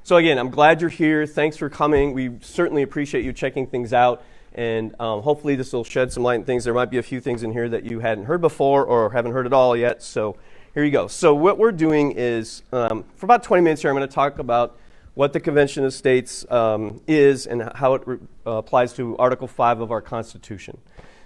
So again, I'm glad you're here. Thanks for coming. We certainly appreciate you checking things out. And hopefully this will shed some light on things. There might be a few things in here that you hadn't heard before or haven't heard at all yet. So here you go. So what we're doing is, for about 20 minutes here, I'm going to talk about what the Convention of States is and how it applies to Article 5 of our Constitution.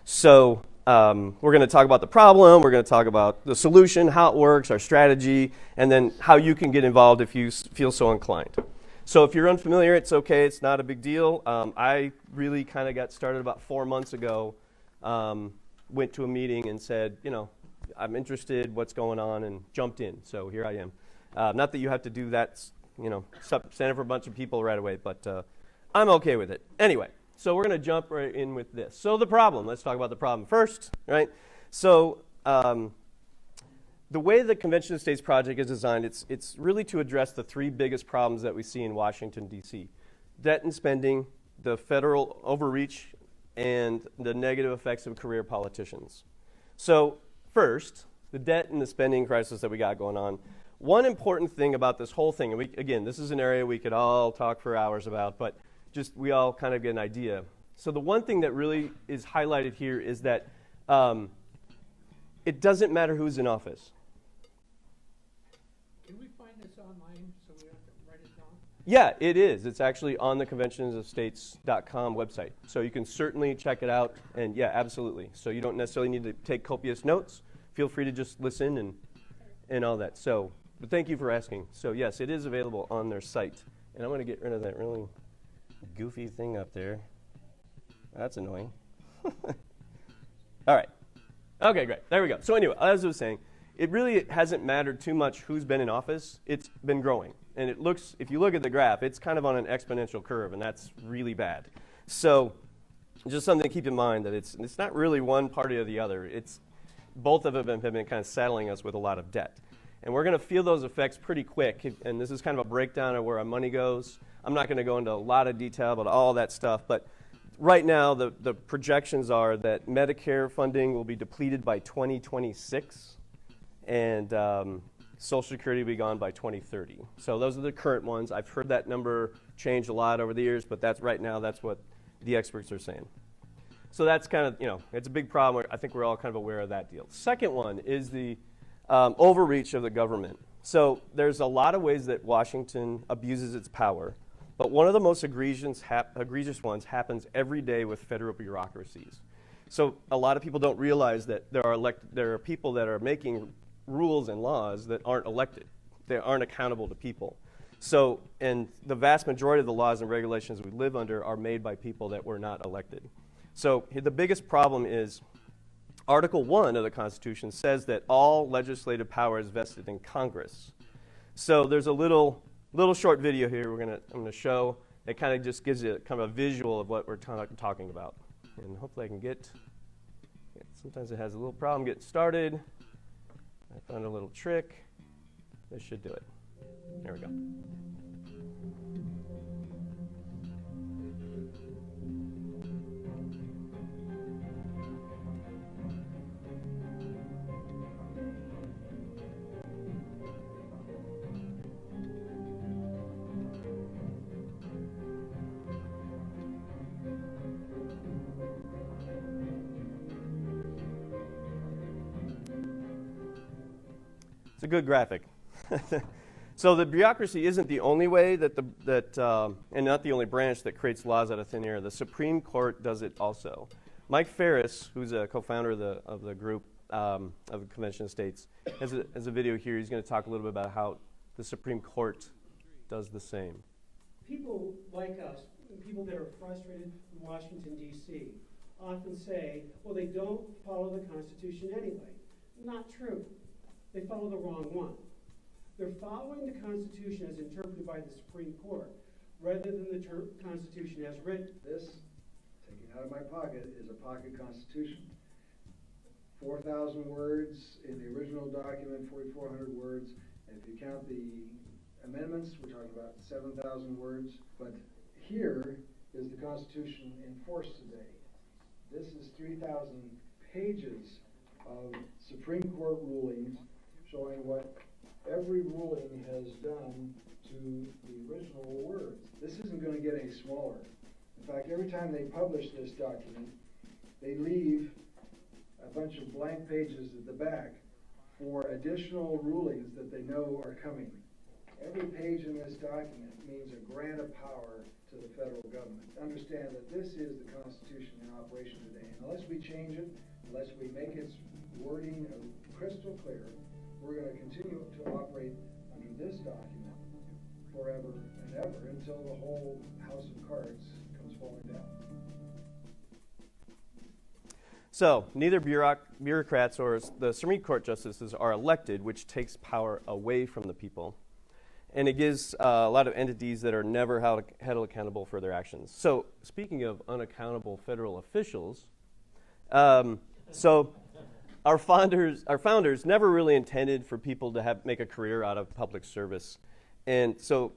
So we're going to talk about the problem, we're going to talk about the solution, how it works, our strategy, and then how you can get involved if you feel so inclined. So if you're unfamiliar, it's okay, it's not a big deal. I really kind of got started about 4 months ago, went to a meeting and said, you know, I'm interested, what's going on, and jumped in. So here I am. Not that you have to do that, you know, stand for a bunch of people right away, but I'm okay with it. Anyway. So we're going to jump right in with this. So the problem, let's talk about the problem first, right? So the way the Convention of States project is designed, it's really to address the three biggest problems that we see in Washington, D.C. Debt and spending, the federal overreach, and the negative effects of career politicians. So first, the debt and the spending crisis that we got going on. One important thing about this whole thing, and again, this is an area we could all talk for hours about, but just we all kind of get an idea. So the one thing that really is highlighted here is that it doesn't matter who's in office. Can we find this online so we don't have to write it down? Yeah, it is. It's actually on the conventionsofstates.com website. So you can certainly check it out. And yeah, absolutely. So you don't necessarily need to take copious notes. Feel free to just listen and all that. So, but thank you for asking. So yes, it is available on their site. And I'm going to get rid of that really goofy thing up there. That's annoying. All right. Okay, great. There we go. So anyway, as I was saying, it really hasn't mattered too much who's been in office. It's been growing. And it looks, if you look at the graph, it's kind of on an exponential curve, and that's really bad. So just something to keep in mind that it's not really one party or the other. It's both of them have been kind of saddling us with a lot of debt. And we're going to feel those effects pretty quick. And this is kind of a breakdown of where our money goes. I'm not going to go into a lot of detail about all that stuff, but right now the projections are that Medicare funding will be depleted by 2026, and Social Security will be gone by 2030. So those are the current ones. I've heard that number change a lot over the years, but that's right now, that's what the experts are saying. So that's kind of, you know, it's a big problem. I think we're all kind of aware of that deal. Second one is the overreach of the government. So there's a lot of ways that Washington abuses its power. But one of the most egregious ones happens every day with federal bureaucracies. So a lot of people don't realize that there are people that are making rules and laws that aren't elected. They aren't accountable to people. So, and the vast majority of the laws and regulations we live under are made by people that were not elected. So the biggest problem is Article 1 of the Constitution says that all legislative power is vested in Congress. So there's a little short video here I'm going to show that kind of just gives you kind of a visual of what we're talking about. And hopefully I can get, sometimes it has a little problem getting started. I found a little trick. This should do it. There we go. It's a good graphic. So the bureaucracy isn't the only way and not the only branch that creates laws out of thin air. The Supreme Court does it also. Mike Ferris, who's a co-founder of the group of the Convention of States, has a video here. He's going to talk a little bit about how the Supreme Court does the same. People like us, people that are frustrated in Washington, D.C., often say, well, they don't follow the Constitution anyway. Not true. They follow the wrong one. They're following the Constitution as interpreted by the Supreme Court, rather than the Constitution as written. This, taken out of my pocket, is a pocket Constitution. 4,000 words in the original document, 4,400 words. And if you count the amendments, we're talking about 7,000 words. But here is the Constitution in force today. This is 3,000 pages of Supreme Court rulings showing what every ruling has done to the original words. This isn't going to get any smaller. In fact, every time they publish this document, they leave a bunch of blank pages at the back for additional rulings that they know are coming. Every page in this document means a grant of power to the federal government. Understand that this is the Constitution in operation today. Unless we change it, unless we make its wording crystal clear, we're going to continue to operate under this document forever and ever until the whole house of cards comes falling down. So, neither bureaucrats or the Supreme Court justices are elected, which takes power away from the people. And it gives a lot of entities that are never held accountable for their actions. So, speaking of unaccountable federal officials, so our founders never really intended for people to make a career out of public service. And so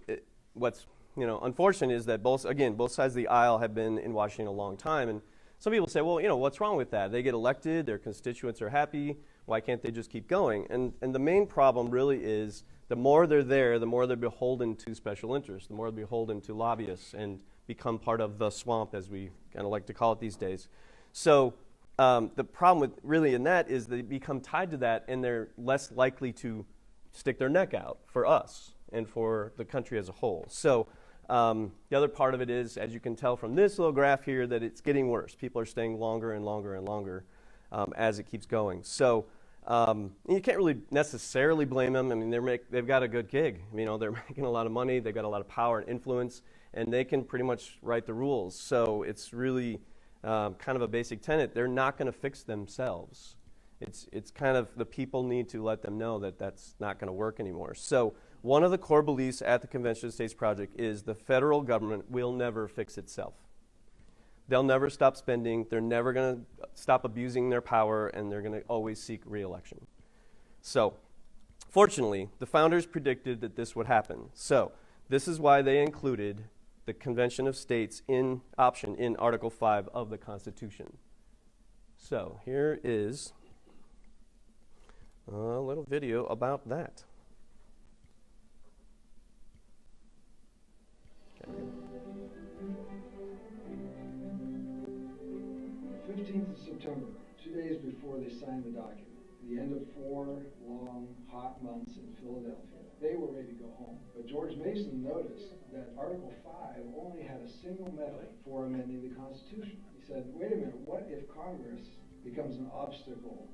what's unfortunate is that both sides of the aisle have been in Washington a long time. And some people say, well, what's wrong with that? They get elected, their constituents are happy, why can't they just keep going? And the main problem really is the more they're there, the more they're beholden to special interests, the more they're beholden to lobbyists and become part of the swamp, as we kind of like to call it these days. So the problem with really in that is they become tied to that, and they're less likely to stick their neck out for us and for the country as a whole. So the other part of it is, as you can tell from this little graph here, that it's getting worse. People are staying longer and longer and longer as it keeps going. So you can't really necessarily blame them. I mean, they've got a good gig. They're making a lot of money. They've got a lot of power and influence, and they can pretty much write the rules. So it's really kind of a basic tenet. They're not going to fix themselves. It's kind of the people need to let them know that that's not going to work anymore. So one of the core beliefs at the Convention of States Project is the federal government will never fix itself. They'll never stop spending. They're never going to stop abusing their power, and they're going to always seek re-election. So, fortunately, the founders predicted that this would happen. So, this is why they included the Convention of States in Article 5 of the Constitution. So, here is a little video about that. 15th of September, 2 days before they signed the document, the end of 4 long, hot months in Philadelphia, they were ready to go home. But George Mason noticed that Article 5 only had a single method for amending the Constitution. He said, wait a minute, what if Congress becomes an obstacle?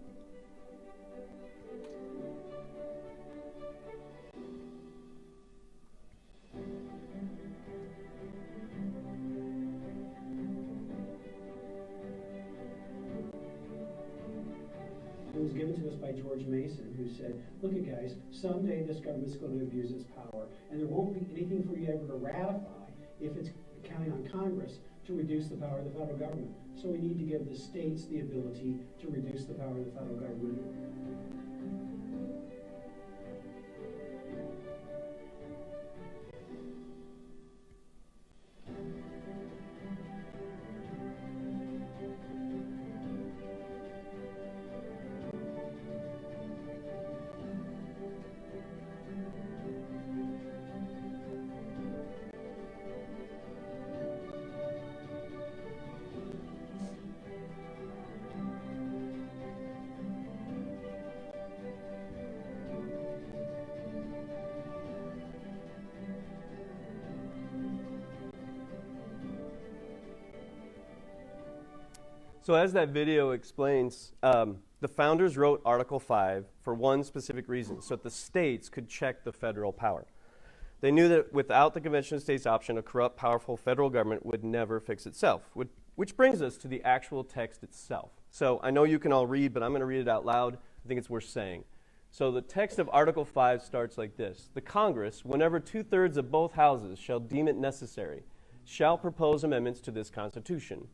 It was given to us by George Mason, who said, look at guys, someday this government's going to abuse its power, and there won't be anything for you ever to ratify if it's counting on Congress to reduce the power of the federal government. So we need to give the states the ability to reduce the power of the federal government. So as that video explains, the founders wrote Article 5 for one specific reason, so that the states could check the federal power. They knew that without the Convention of States option, a corrupt, powerful federal government would never fix itself, which brings us to the actual text itself. So I know you can all read, but I'm going to read it out loud. I think it's worth saying. So the text of Article 5 starts like this. The Congress, whenever 2/3 of both houses shall deem it necessary, shall propose amendments to this Constitution,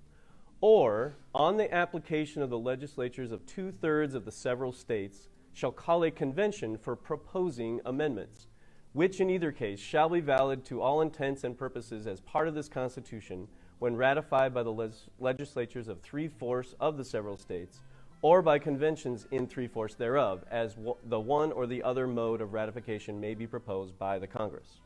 or, on the application of the legislatures of 2/3 of the several states, shall call a convention for proposing amendments, which in either case shall be valid to all intents and purposes as part of this Constitution when ratified by the legislatures of 3/4 of the several states, or by conventions in 3/4 thereof, as the one or the other mode of ratification may be proposed by the Congress.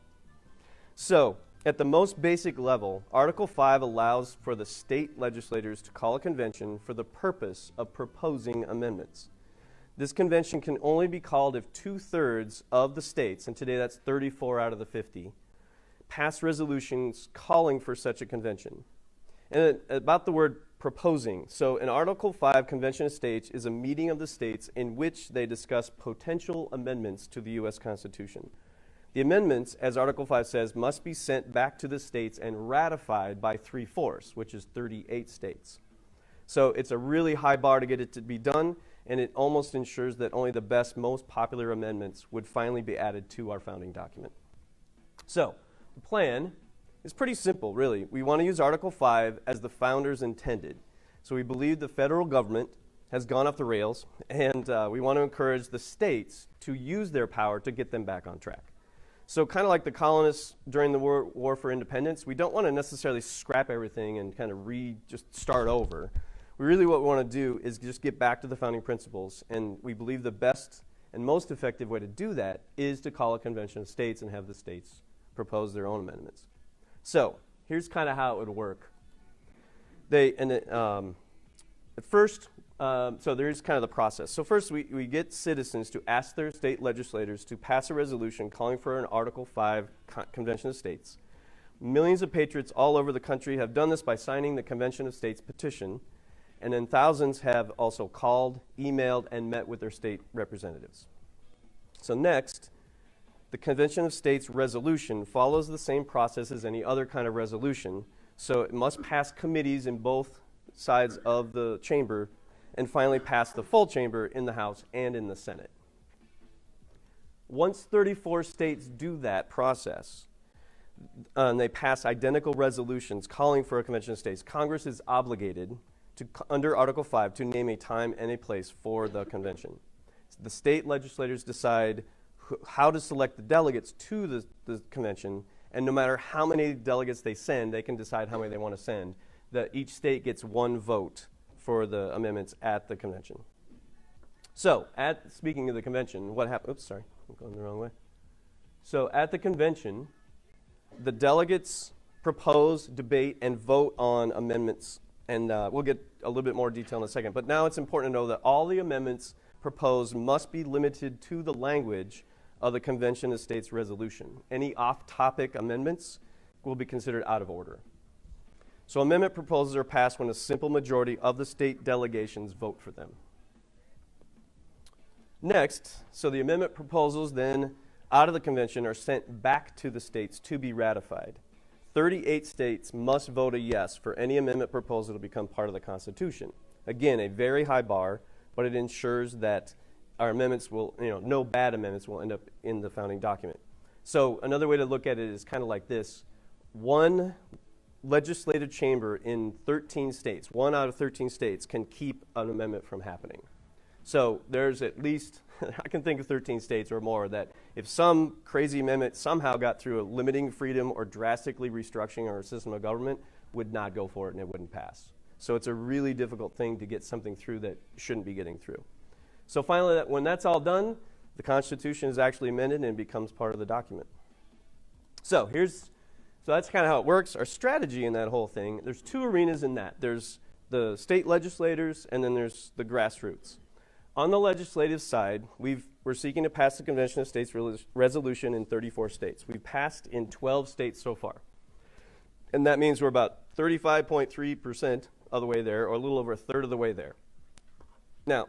So, at the most basic level, Article 5 allows for the state legislators to call a convention for the purpose of proposing amendments. This convention can only be called if 2/3 of the states, and today that's 34 out of the 50, pass resolutions calling for such a convention. And about the word proposing. So in Article 5, Convention of States is a meeting of the states in which they discuss potential amendments to the U.S. Constitution. The amendments, as Article 5 says, must be sent back to the states and ratified by 3/4, which is 38 states. So it's a really high bar to get it to be done, and it almost ensures that only the best, most popular amendments would finally be added to our founding document. So the plan is pretty simple, really. We want to use Article 5 as the founders intended. So we believe the federal government has gone off the rails, and we want to encourage the states to use their power to get them back on track. So kind of like the colonists during the war for independence, we don't want to necessarily scrap everything and kind of just start over. What we want to do is just get back to the founding principles, and we believe the best and most effective way to do that is to call a convention of states and have the states propose their own amendments. So here's kind of how it would work. At first, so there's kind of the process. So first, we get citizens to ask their state legislators to pass a resolution calling for an Article 5 Convention of States. Millions of patriots all over the country have done this by signing the Convention of States petition, and then thousands have also called, emailed, and met with their state representatives. So next, the Convention of States resolution follows the same process as any other kind of resolution, so it must pass committees in both sides of the chamber and finally pass the full chamber in the House and in the Senate. Once 34 states do that process, and they pass identical resolutions calling for a Convention of States, Congress is obligated to, under Article 5, to name a time and a place for the convention. The state legislators decide how to select the delegates to the convention, and no matter how many delegates they send, they can decide how many they want to send. Each state gets one vote for the amendments at the convention. So, speaking of the convention, what happened? Oops, sorry, I'm going the wrong way. So, at the convention, the delegates propose, debate, and vote on amendments, and we'll get a little bit more detail in a second. But now it's important to know that all the amendments proposed must be limited to the language of the Convention of States resolution. Any off-topic amendments will be considered out of order. So amendment proposals are passed when a simple majority of the state delegations vote for them. Next, so the amendment proposals then out of the convention are sent back to the states to be ratified. 38 states must vote a yes for any amendment proposal to become part of the Constitution. Again, a very high bar, but it ensures that our amendments will, no bad amendments will end up in the founding document. So another way to look at it is kind of like this. One legislative chamber in 13 states, 1 out of 13 states, can keep an amendment from happening. So there's at least, I can think of 13 states or more, that if some crazy amendment somehow got through a limiting freedom or drastically restructuring our system of government, would not go for it and it wouldn't pass. So it's a really difficult thing to get something through that shouldn't be getting through. So finally, when that's all done, the Constitution is actually amended and becomes part of the document. So that's kind of how it works. Our strategy in that whole thing, there's two arenas in that. There's the state legislators, and then there's the grassroots. On the legislative side, we're seeking to pass the Convention of States resolution in 34 states. We've passed in 12 states so far. And that means we're about 35.3% of the way there, or a little over a third of the way there. Now,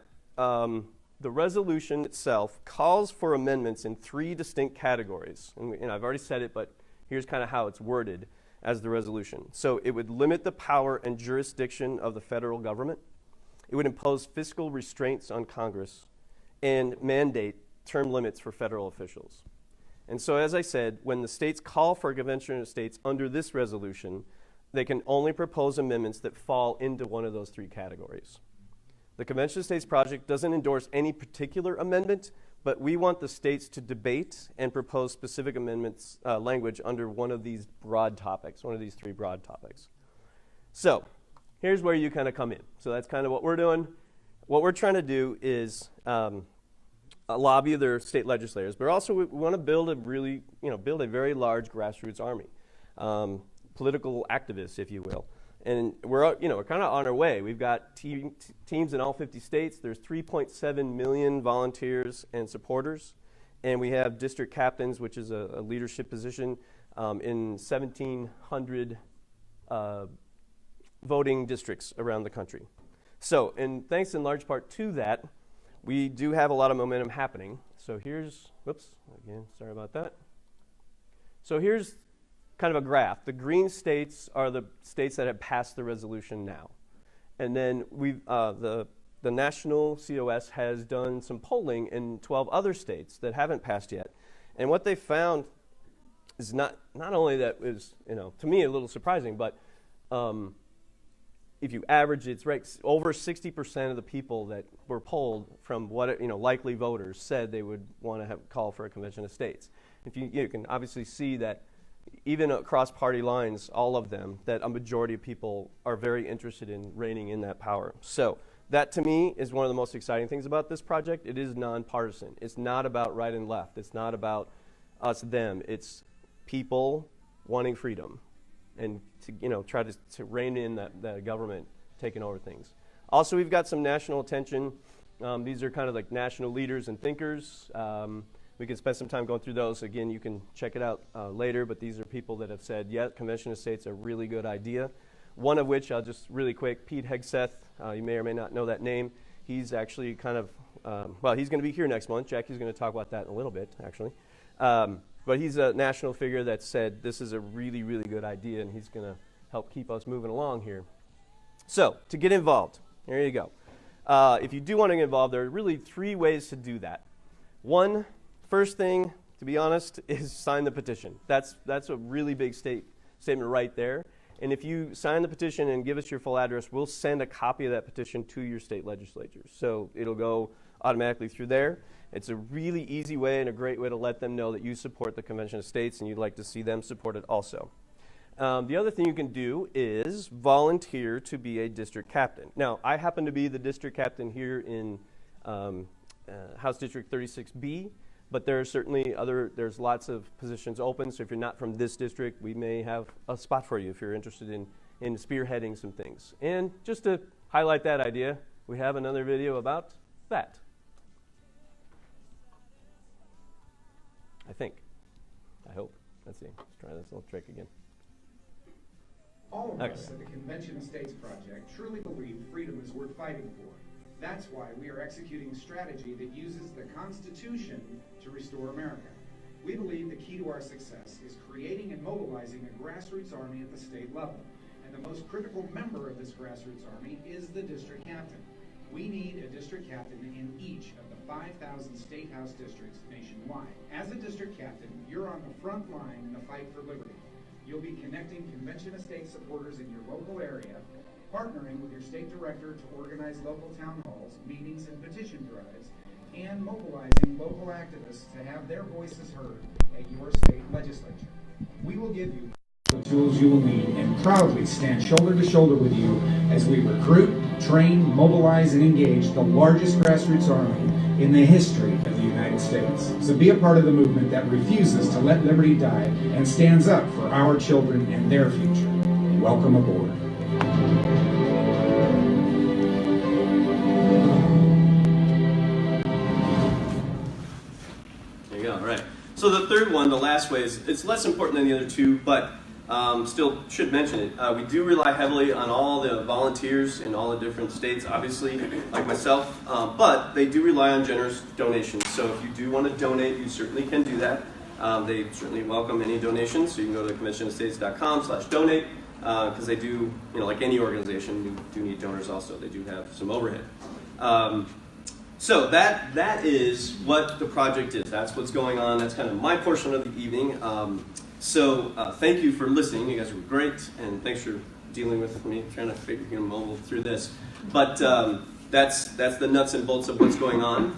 the resolution itself calls for amendments in 3 distinct categories. And I've already said it, but here's kind of how it's worded as the resolution. So it would limit the power and jurisdiction of the federal government. It would impose fiscal restraints on Congress and mandate term limits for federal officials. And so, as I said, when the states call for a Convention of States under this resolution, they can only propose amendments that fall into one of those 3 categories. The Convention of States project doesn't endorse any particular amendment, but we want the states to debate and propose specific amendments language under one of these broad topics, one of these 3 broad topics. So here's where you kind of come in. So that's kind of what we're doing. what we're trying to do is lobby their state legislators, but also we want to build a really, build a very large grassroots army, political activists, if you will. And we're kind of on our way. We've got teams in all 50 states. There's 3.7 million volunteers and supporters. And we have district captains, which is a leadership position, in 1,700 voting districts around the country. So, and thanks in large part to that, we do have a lot of momentum happening. So here's, whoops, again, sorry about that. So here's kind of a graph. The green states are the states that have passed the resolution now. And then the national COS has done some polling in 12 other states that haven't passed yet. And what they found is not only that is, to me a little surprising, but if you average it's right, over 60% of the people that were polled from what likely voters said they would want to call for a convention of states. If you can obviously see that even across party lines, all of them, that a majority of people are very interested in reigning in that power. So that to me is one of the most exciting things about this project. It is nonpartisan. It's not about right and left. It's not about us, them. It's people wanting freedom and to try to rein in that government taking over things. Also, we've got some national attention. These are kind of like national leaders and thinkers. We can spend some time going through those. Again, you can check it out later, but these are people that have said, yeah, convention of states are a really good idea. One of which, I'll just really quick, Pete Hegseth, you may or may not know that name. He's actually kind of, he's going to be here next month. Jackie's going to talk about that in a little bit, actually. But he's a national figure that said this is a really, really good idea, and he's going to help keep us moving along here. So, to get involved, there you go. If you do want to get involved, there are really 3 ways to do that. First thing, to be honest, is sign the petition. That's a really big statement right there. And if you sign the petition and give us your full address, we'll send a copy of that petition to your state legislatures. So it'll go automatically through there. It's a really easy way and a great way to let them know that you support the Convention of States and you'd like to see them support it also. The other thing you can do is volunteer to be a district captain. Now, I happen to be the district captain here in House District 36B. But there are certainly there's lots of positions open, so if you're not from this district, we may have a spot for you if you're interested in spearheading some things. And just to highlight that idea, we have another video about that. I think. I hope. Let's see. Let's try this little trick again. All of us at the Convention of States Project truly believe freedom is worth fighting for. That's why we are executing a strategy that uses the Constitution to restore America. We believe the key to our success is creating and mobilizing a grassroots army at the state level. And the most critical member of this grassroots army is the district captain. We need a district captain in each of the 5,000 state house districts nationwide. As a district captain, you're on the front line in the fight for liberty. You'll be connecting Convention of States supporters in your local area, partnering with your state director to organize local town halls, meetings, and petition drives, and mobilizing local activists to have their voices heard at your state legislature. We will give you the tools you will need and proudly stand shoulder to shoulder with you as we recruit, train, mobilize, and engage the largest grassroots army in the history of the United States. So be a part of the movement that refuses to let liberty die and stands up for our children and their future. Welcome aboard. There you go, all right. So the third one, the last way, is it's less important than the other 2, but still should mention it. We do rely heavily on all the volunteers in all the different states, obviously, like myself, but they do rely on generous donations. So if you do want to donate, you certainly can do that. They certainly welcome any donations, so you can go to conventionofstates.com/donate, because they do, like any organization, you do need donors also. They do have some overhead. So that is what the project is. That's what's going on. That's kind of my portion of the evening. So thank you for listening. You guys were great, and thanks for dealing with me, trying to figure mobile through this. But that's the nuts and bolts of what's going on.